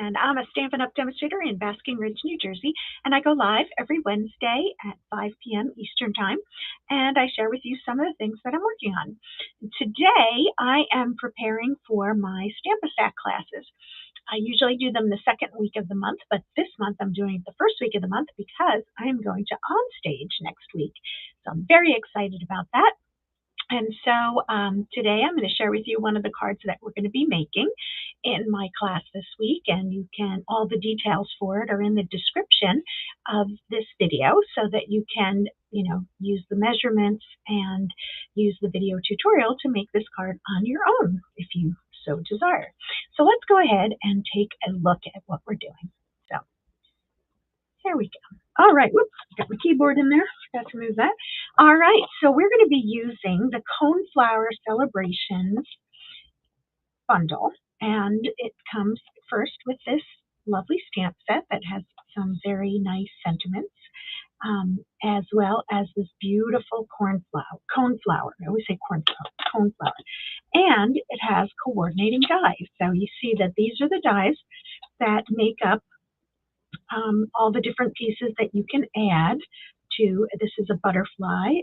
and I'm a Stampin' Up demonstrator in Basking Ridge, New Jersey, and I go live every Wednesday at 5 p.m. Eastern Time, and I share with you some of the things that I'm working on. Today, I am preparing for my Stamp-A-Stack classes. I usually do them the second week of the month, but this month I'm doing it the first week of the month because I'm going to Onstage next week. So I'm very excited about that. And so today I'm going to share with you one of the cards that we're going to be making in my class this week, and you can, all the details for it are in the description of this video so that you can, use the measurements and use the video tutorial to make this card on your own if you so desire. So let's go ahead and take a look at what we're doing. So here we go. All right, whoops, got my keyboard in there, forgot to move that. All right, so we're going to be using the Coneflower Celebrations bundle, and it comes first with this lovely stamp set that has some very nice sentiments, as well as this beautiful coneflower. I always say coneflower. And it has coordinating dies. So you see that these are the dies that make up all the different pieces that you can add to. This is a butterfly.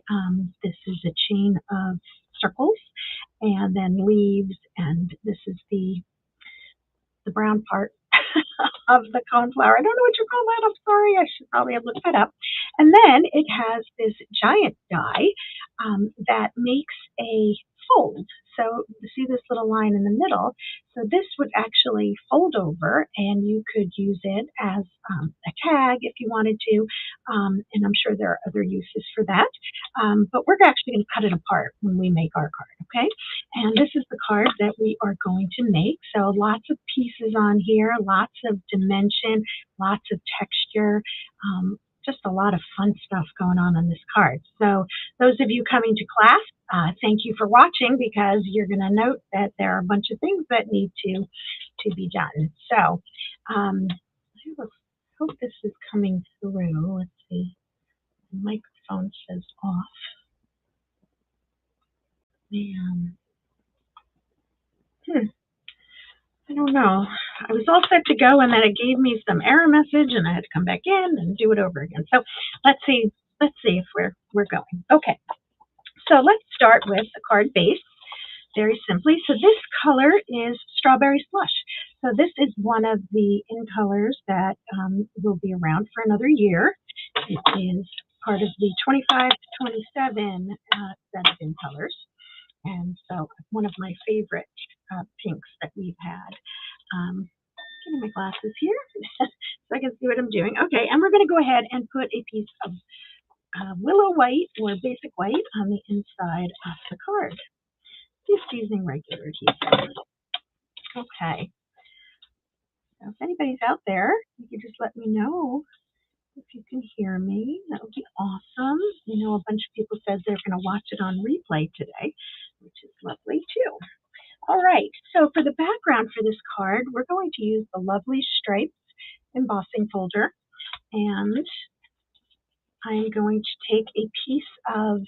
This is a chain of circles, and then leaves, and this is the brown part of the coneflower. I don't know what you call that. I'm sorry. I should probably have looked that up. And then it has this giant die that makes a fold. So you see this little line in the middle. So this would actually fold over, and you could use it as a tag if you wanted to. And I'm sure there are other uses for that. But we're actually going to cut it apart when we make our card, okay? And this is the card that we are going to make. So lots of pieces on here, lots of dimension, lots of texture, just a lot of fun stuff going on this card. So those of you coming to class, thank you for watching, because you're going to note that there are a bunch of things that need to be done. So I hope this is coming through. Let's see. The microphone says off. I don't know. I was all set to go, and then it gave me some error message, and I had to come back in and do it over again. So let's see if we're going. Okay. So let's start with the card base, very simply. So this color is Strawberry Slush. So this is one of the in colors that will be around for another year. It is part of the 25 to 27 set of in colors. And so one of my favorite pinks that we've had. Getting my glasses here so I can see what I'm doing. Okay, and we're going to go ahead and put a piece of Willow White or basic white on the inside of the card. Just using regular adhesive. Okay. So if anybody's out there, you can just let me know if you can hear me. That would be awesome. A bunch of people said they're going to watch it on replay today, which is lovely too. All right, so for the background for this card, we're going to use the lovely Stripes embossing folder, and I'm going to take a piece of,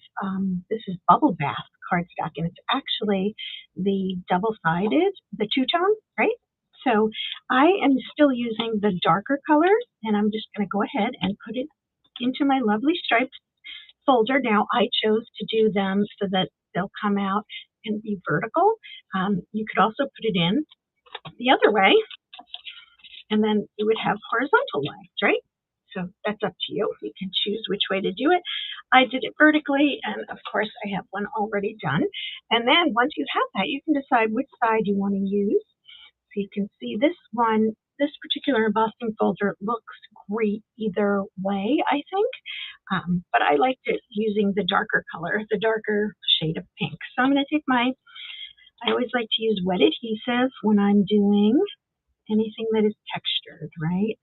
this is Bubble Bath cardstock, and it's actually the double-sided, the two-tone, right? So I am still using the darker colors, and I'm just going to go ahead and put it into my lovely Stripes folder. Now, I chose to do them so that they'll come out and be vertical. You could also put it in the other way, and then you would have horizontal lines, right? So that's up to you. You can choose which way to do it. I did it vertically, and of course I have one already done. And then once you have that, you can decide which side you want to use. So you can see this one, this particular embossing folder looks great either way, I think. But I liked it using the darker color, the darker shade of pink. So I'm going to take I always like to use wet adhesive when I'm doing anything that is textured, right?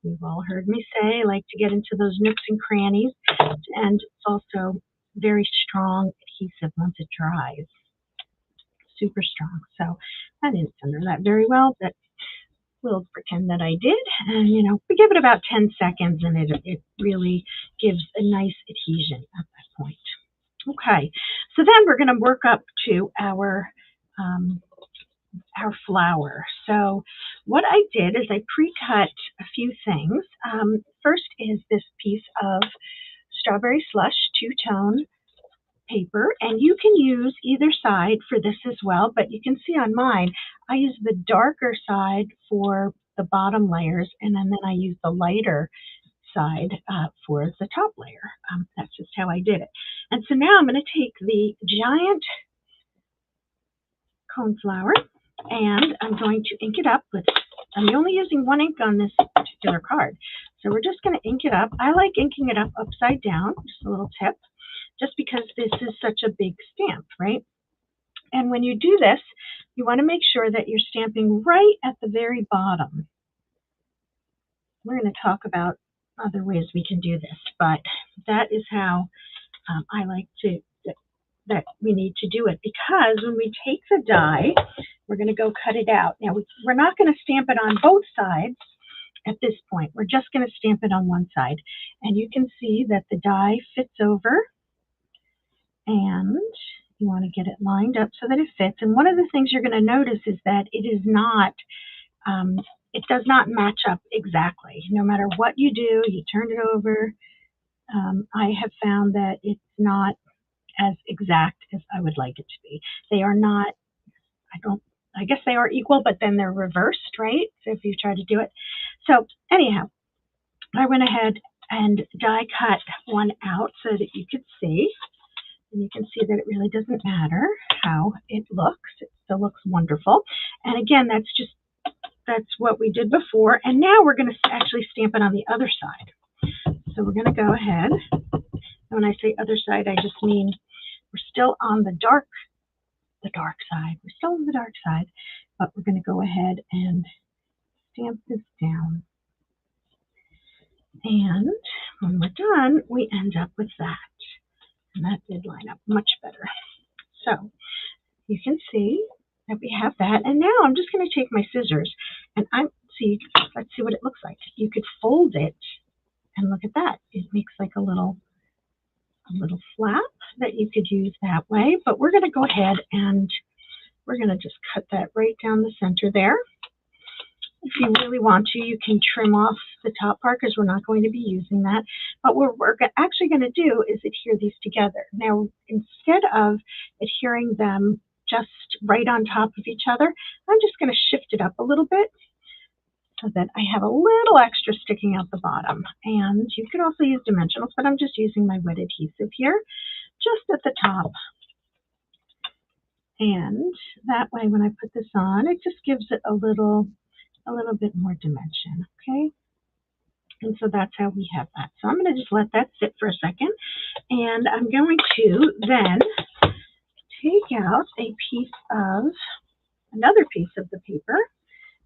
You've all heard me say I like to get into those nooks and crannies, and it's also very strong adhesive once it dries. Super strong. So I didn't center that very well, but we'll pretend that I did. And, we give it about 10 seconds, and it really gives a nice adhesion at that point. Okay, so then we're going to work up to our our flower. So what I did is I pre-cut a few things. First is this piece of strawberry slush two-tone paper, and you can use either side for this as well, but you can see on mine I use the darker side for the bottom layers, and then I use the lighter side for the top layer. That's just how I did it. And so now I'm going to take the giant coneflower and I'm going to ink it up with, I'm only using one ink on this particular card. So we're just going to ink it up. I like inking it up upside down, just a little tip, just because this is such a big stamp, right? And when you do this, you want to make sure that you're stamping right at the very bottom. We're going to talk about other ways we can do this, but that is how I like that we need to do it, because when we take the die, we're going to go cut it out. Now, we're not going to stamp it on both sides at this point. We're just going to stamp it on one side. And you can see that the die fits over, and you want to get it lined up so that it fits. And one of the things you're going to notice is that it is not, it does not match up exactly. No matter what you do, you turn it over. I have found that it's not as exact as I would like it to be. They are not, I guess they are equal, but then they're reversed, right? So if you try to do it. So anyhow, I went ahead and die cut one out so that you could see. And you can see that it really doesn't matter how it looks. It still looks wonderful. And again, that's what we did before. And now we're going to actually stamp it on the other side. So we're going to go ahead. And when I say other side, I just mean we're still on the dark side. We're still on the dark side, but we're going to go ahead and stamp this down. And when we're done, we end up with that. And that did line up much better. So you can see that we have that. And now I'm just going to take my scissors and let's see what it looks like. You could fold it and look at that. It makes like a little flap that you could use that way. But we're going to go ahead and we're going to just cut that right down the center there. If you really want to, you can trim off the top part because we're not going to be using that. But what we're actually going to do is adhere these together. Now, instead of adhering them just right on top of each other, I'm just going to shift it up a little bit so that I have a little extra sticking out the bottom. And you could also use dimensionals, but I'm just using my wet adhesive here, just at the top. And that way, when I put this on, it just gives it a little bit more dimension, okay? And so that's how we have that. So I'm going to just let that sit for a second. And I'm going to then take out another piece of the paper.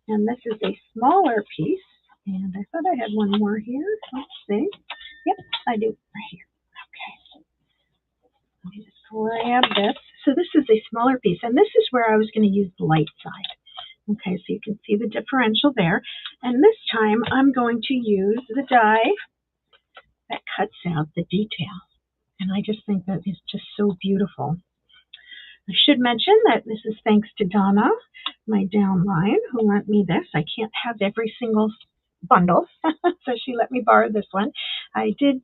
And this is a smaller piece. And I thought I had one more here. Let's see. Yep, I do right here. Okay. Let me just grab this. So this is a smaller piece. And this is where I was going to use the light side. Okay, so you can see the differential there. And this time I'm going to use the die that cuts out the detail. And I just think that is just so beautiful. I should mention that this is thanks to Donna, my downline, who lent me this. I can't have every single bundle, so she let me borrow this one. I did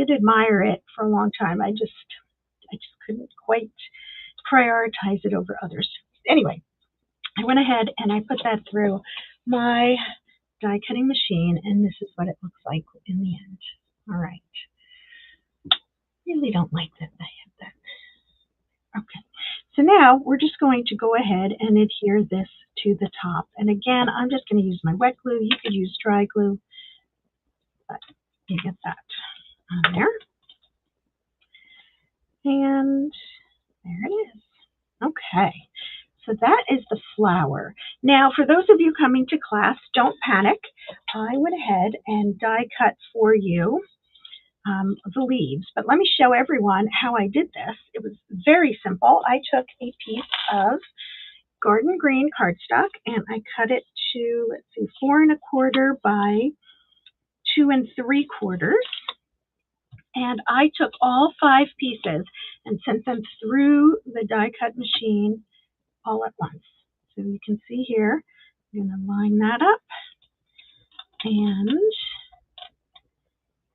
admire it for a long time. I just couldn't quite prioritize it over others. Anyway, I went ahead and I put that through my die cutting machine, and this is what it looks like in the end. All right. Really don't like that I have that. Okay. So now we're just going to go ahead and adhere this to the top. And again, I'm just going to use my wet glue. You could use dry glue, but you get that on there. And there it is. Okay. So that is the flower. Now, for those of you coming to class, don't panic. I went ahead and die cut for you the leaves. But let me show everyone how I did this. It was very simple. I took a piece of garden green cardstock and I cut it to, let's see, 4 1/4 by 2 3/4. And I took all 5 pieces and sent them through the die cut machine all at once. So you can see here, I'm going to line that up, and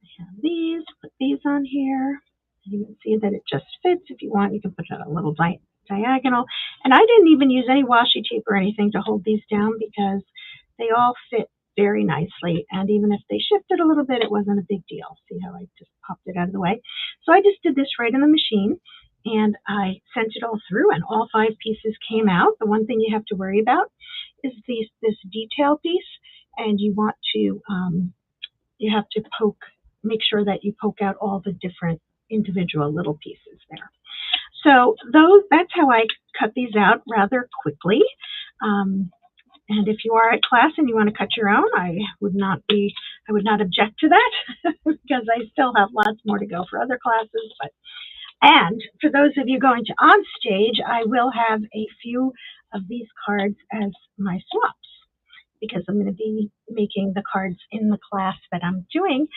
I have these, put these on here. You can see that it just fits. If you want, you can put a little diagonal. And I didn't even use any washi tape or anything to hold these down because they all fit very nicely. And even if they shifted a little bit, it wasn't a big deal. See how I just popped it out of the way? So I just did this right in the machine, and I sent it all through, and all 5 pieces came out. The one thing you have to worry about is this detail piece, and you want to you have to make sure that you poke out all the different individual little pieces there. So that's how I cut these out rather quickly. And if you are at class and you want to cut your own, I would not object to that because I still have lots more to go for other classes. And for those of you going to on stage, I will have a few of these cards as my swaps because I'm going to be making the cards in the class that I'm doing,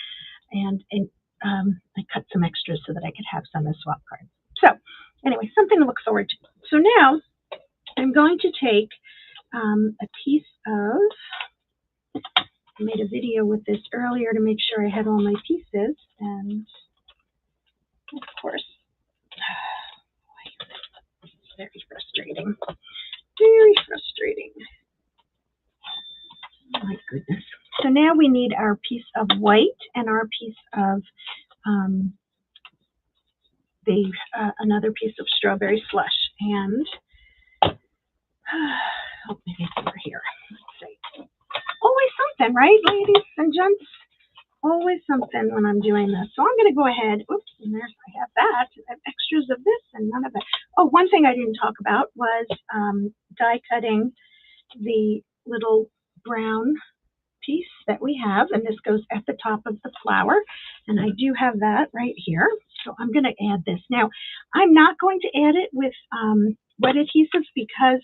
and I cut some extras so that I could have some as swap cards. So anyway, something to look forward to. So now I'm going to take a piece of, I made a video with this earlier to make sure I had all my pieces, and of course, it's very frustrating. Very frustrating. Oh my goodness. So now we need our piece of white and our piece of another piece of strawberry slush. And maybe it's over here. Let's see. Always something, right, ladies and gents? Always something when I'm doing this. So I'm going to go ahead. Oops, and I have that. I have extras of this and none of it. Oh, one thing I didn't talk about was die cutting the little brown piece that we have, and this goes at the top of the flower, and I do have that right here. So I'm going to add this. Now, I'm not going to add it with wet adhesives because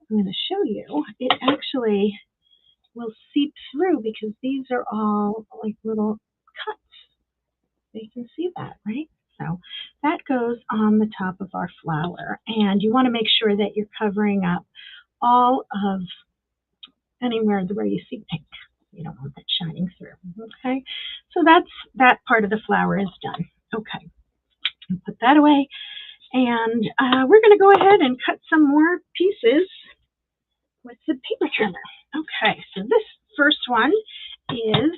I'm going to show you it actually will seep through because these are all like little cuts. You can see that, right? So that goes on the top of our flower, and you want to make sure that you're covering up all of anywhere where you see pink. You don't want that shining through. Okay, so that part of the flower is done. Okay, I'll put that away, and we're going to go ahead and cut some more pieces with the paper trimmer. Okay, so this first one is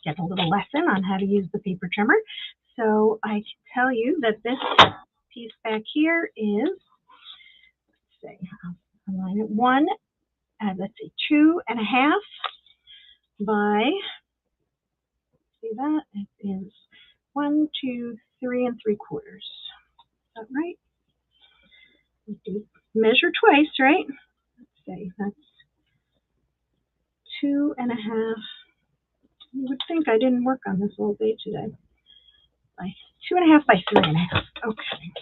get a little lesson on how to use the paper trimmer. So I can tell you that this piece back here is, let's see, I'll align it let's see, 2.5 by, see that? It is 1, 2, 3 3/4. Is that right? We do measure twice, right? Let's see, that's 2.5. You would think I didn't work on this all day today. By 2.5 by 3.5. Okay.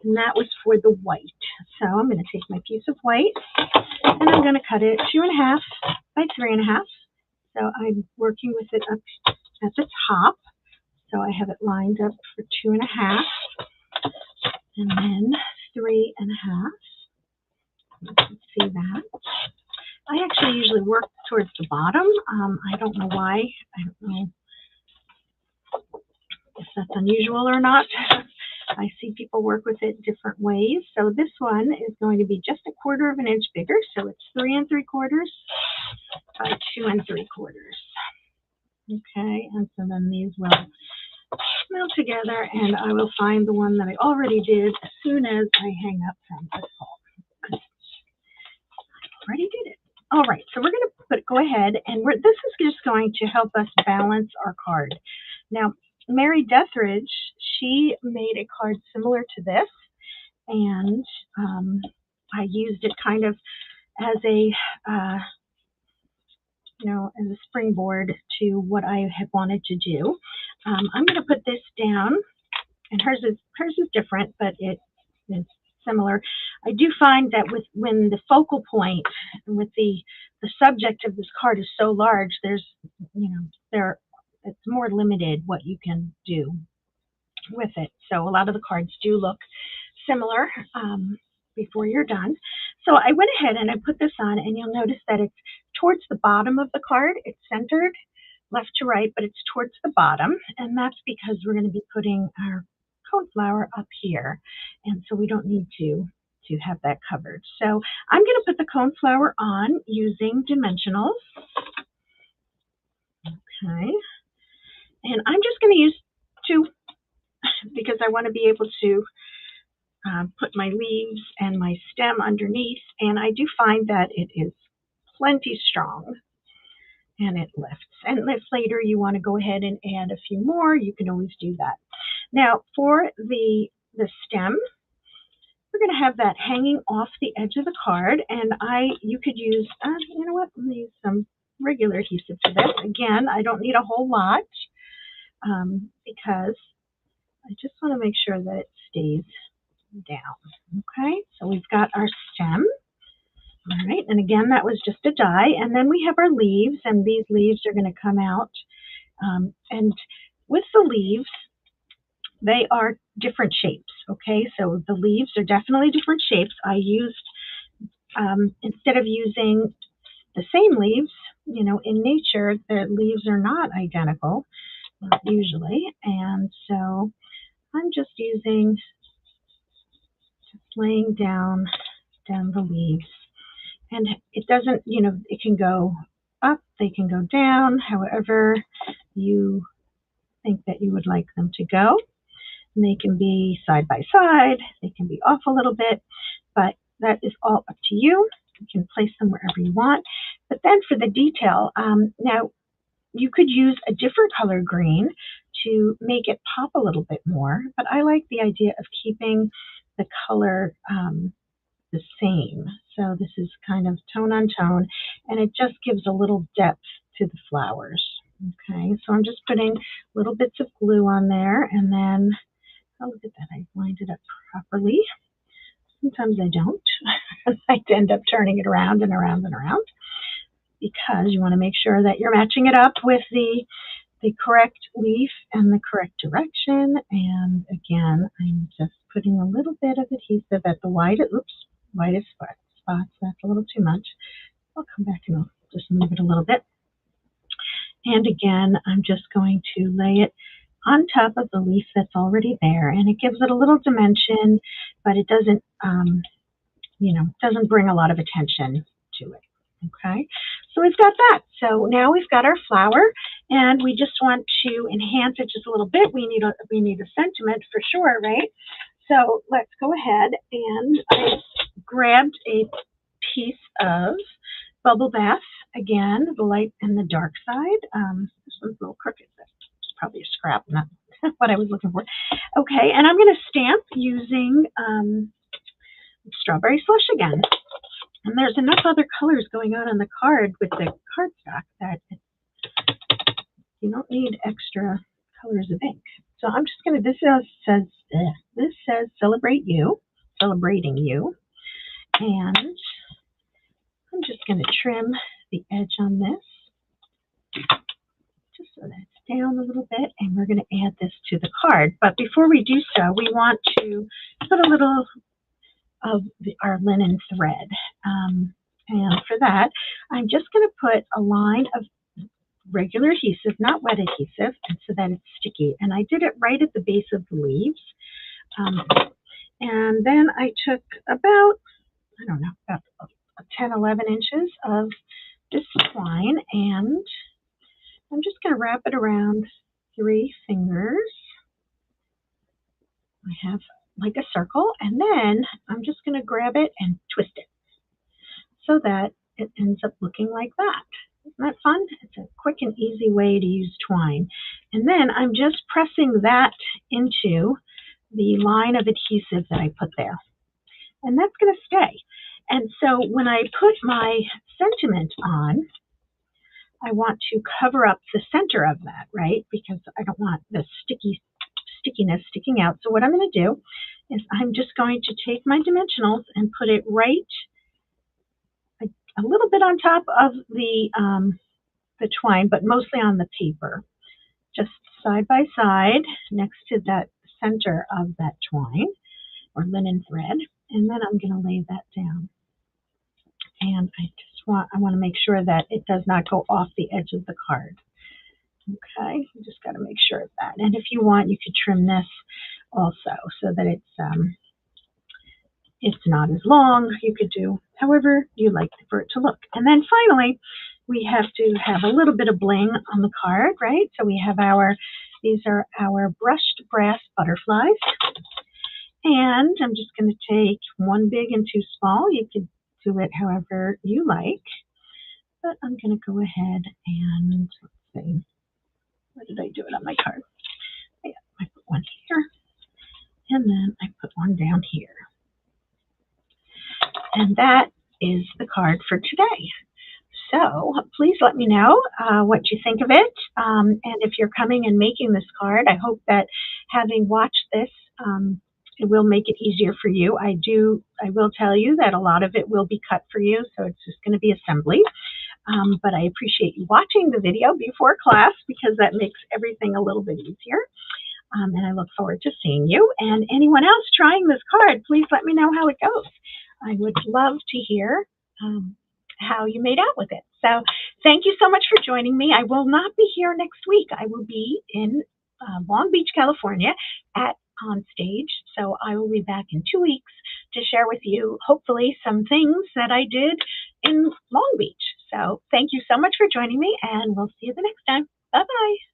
And that was for the white. So I'm going to take my piece of white and I'm going to cut it 2.5 by 3.5. So I'm working with it up at the top. So I have it lined up for 2.5 and then 3.5. You can see that. I actually usually work towards the bottom. I don't know why. I don't know if that's unusual or not. I see people work with it different ways. So this one is going to be just 1/4 inch bigger. So it's 3 3/4 by 2 3/4. Okay, and so then these will melt together, and I will find the one that I already did as soon as I hang up from this call. I already did it. All right, so we're going to go ahead, and this is just going to help us balance our card. Now, Mary Deathridge, she made a card similar to this, and I used it kind of as a as a springboard to what I had wanted to do. I'm going to put this down, and hers is different, but it is similar. I do find that when the focal point with the subject of this card is so large, it's more limited what you can do with it. So a lot of the cards do look similar. before you're done. So I went ahead and I put this on, and you'll notice that it's towards the bottom of the card. It's centered left to right, but it's towards the bottom, and that's because we're going to be putting our coneflower up here, and so we don't need to have that covered. So I'm going to put the coneflower on using dimensionals. Okay, and I'm just going to use 2 because I want to be able to put my leaves and my stem underneath, and I do find that it is plenty strong and it lifts. And if later you want to go ahead and add a few more, you can always do that. Now for the stem, we're going to have that hanging off the edge of the card, and you could use, you know what, I'm going to use some regular adhesive to this. Again, I don't need a whole lot because I just want to make sure that it stays down. Okay, so we've got our stem. All right, and again, that was just a die, and then we have our leaves, and these leaves are going to come out. And with the leaves, they are different shapes. Okay, so the leaves are definitely different shapes. I used, instead of using the same leaves, you know, in nature, the leaves are not identical usually, and so I'm just laying down the leaves. And it doesn't, you know, it can go up, they can go down, however you think that you would like them to go. And they can be side by side, they can be off a little bit, but that is all up to you. You can place them wherever you want. But then for the detail, now you could use a different color green to make it pop a little bit more, but I like the idea of keeping the color the same. So this is kind of tone on tone, and it just gives a little depth to the flowers. Okay, so I'm just putting little bits of glue on there, and then, oh, look at that, I lined it up properly. Sometimes I don't. I end up turning it around and around and around because you want to make sure that you're matching it up with the correct leaf and the correct direction. And again, I'm just putting a little bit of adhesive at the widest spots. That's a little too much. I'll come back and I'll just move it a little bit. And again, I'm just going to lay it on top of the leaf that's already there, and it gives it a little dimension, but it doesn't, you know, doesn't bring a lot of attention to it. Okay, so we've got that. So now we've got our flower, and we just want to enhance it just a little bit. We need a sentiment for sure, right? So let's go ahead, and I grabbed a piece of Bubble Bath, again, the light and the dark side. This one's a little crooked. It's probably a scrap, not what I was looking for. Okay, and I'm going to stamp using Strawberry Slush again. And there's enough other colors going on the card with the cardstock that you don't need extra colors of ink. So I'm just going to, this says celebrating you. And I'm just going to trim the edge on this, just so that it's down a little bit, and we're going to add this to the card. But before we do so, we want to put a little of our linen thread. And for that, I'm just going to put a line of regular adhesive, not wet adhesive, and so that it's sticky. And I did it right at the base of the leaves. And then I took about, I don't know, about 10, 11 inches of this twine, and I'm just going to wrap it around 3 fingers. I have like a circle, and then I'm just going to grab it and twist it so that it ends up looking like that. Isn't that fun? It's a quick and easy way to use twine. And then I'm just pressing that into the line of adhesive that I put there. And that's going to stay. And so when I put my sentiment on, I want to cover up the center of that, right? Because I don't want the stickiness sticking out. So what I'm going to do is I'm just going to take my dimensionals and put it right a little bit on top of the twine, but mostly on the paper, just side by side next to that center of that twine or linen thread. And then I'm going to lay that down. And I want to make sure that it does not go off the edge of the card. Okay, you just got to make sure of that. And if you want, you could trim this also so that it's not as long. You could do however you like for it to look. And then finally, we have to have a little bit of bling on the card, right? So we have these are our brushed brass butterflies. And I'm just going to take one big and two small. You could do it however you like. But I'm going to go ahead and, let's see, where did I do it on my card? Yeah, I put one here, and then I put one down here. And that is the card for today. So please let me know what you think of it. And if you're coming and making this card, I hope that having watched this, it will make it easier for you. I will tell you that a lot of it will be cut for you, so it's just going to be assembly. But I appreciate you watching the video before class because that makes everything a little bit easier. And I look forward to seeing you. And anyone else trying this card, please let me know how it goes. I would love to hear how you made out with it. So thank you so much for joining me. I will not be here next week. I will be in Long Beach, California on stage. So I will be back in 2 weeks to share with you, hopefully, some things that I did in Long Beach. So thank you so much for joining me, and we'll see you the next time. Bye-bye.